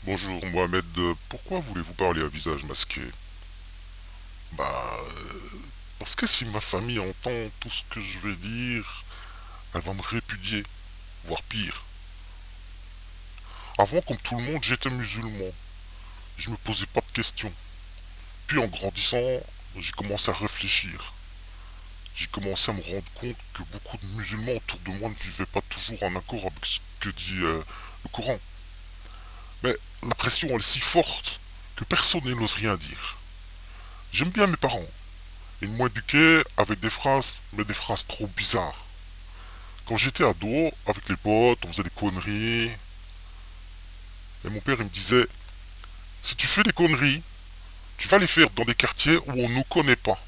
Bonjour Mohamed, pourquoi voulez-vous parler à visage masqué? Bah, parce que si ma famille entend tout ce que je vais dire, elle va me répudier, voire pire. Avant, comme tout le monde, j'étais musulman. Je me posais pas de questions. Puis en grandissant, j'ai commencé à réfléchir. J'ai commencé à me rendre compte que beaucoup de musulmans autour de moi ne vivaient pas toujours en accord avec ce que dit le Coran. Mais la pression elle est si forte que personne n'ose rien dire. J'aime bien mes parents. Ils m'ont éduqué avec des phrases, mais des phrases trop bizarres. Quand j'étais ado, avec les potes, on faisait des conneries. Et mon père, il me disait, si tu fais des conneries, tu vas les faire dans des quartiers où on ne nous connaît pas.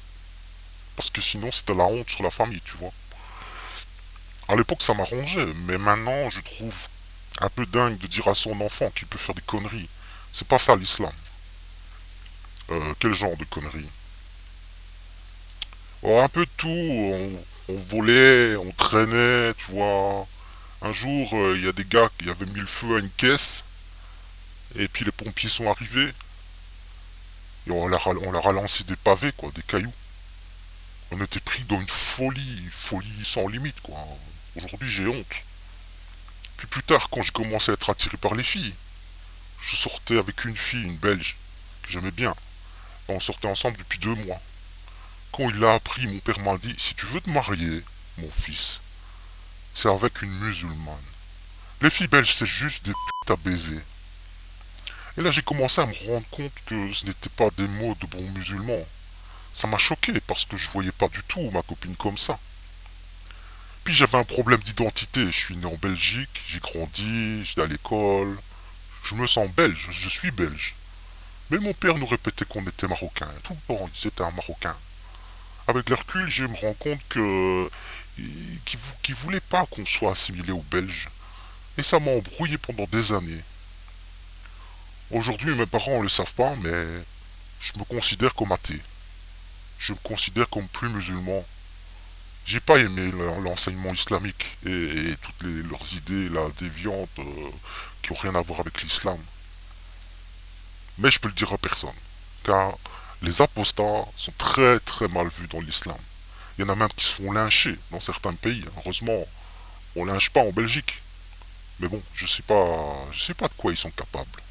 Parce que sinon, c'était la honte sur la famille, tu vois. À l'époque, ça m'arrangeait, mais maintenant, je trouve un peu dingue de dire à son enfant qu'il peut faire des conneries. C'est pas ça l'islam. Quel genre de conneries? Oh, un peu de tout. On volait, on traînait, tu vois. Un jour, il y a des gars qui avaient mis le feu à une caisse, et puis les pompiers sont arrivés, et on leur a lancé des pavés, quoi, des cailloux. On était pris dans une folie sans limite, quoi. Aujourd'hui, j'ai honte. Puis plus tard, quand j'ai commencé à être attiré par les filles, je sortais avec une fille, une belge, que j'aimais bien. Et on sortait ensemble depuis 2 mois. Quand il l'a appris, mon père m'a dit, si tu veux te marier, mon fils, c'est avec une musulmane. Les filles belges, c'est juste des putes à baiser. Et là, j'ai commencé à me rendre compte que ce n'était pas des mots de bons musulmans. Ça m'a choqué parce que je voyais pas du tout ma copine comme ça. Puis j'avais un problème d'identité. Je suis né en Belgique, j'ai grandi, j'étais à l'école. Je me sens belge, je suis belge. Mais mon père nous répétait qu'on était marocain. Tout le temps, il disait t'es un marocain. Avec le recul, je me rends compte que qu'il voulait pas qu'on soit assimilé aux Belges. Et ça m'a embrouillé pendant des années. Aujourd'hui, mes parents ne le savent pas, mais je me considère comme athée. Je me considère comme plus musulman. J'ai pas aimé l'enseignement islamique et toutes leurs idées là, déviantes qui ont rien à voir avec l'islam. Mais je peux le dire à personne, car les apostats sont très très mal vus dans l'islam. Il y en a même qui se font lyncher dans certains pays. Heureusement, on lynche pas en Belgique. Mais bon, je sais pas de quoi ils sont capables.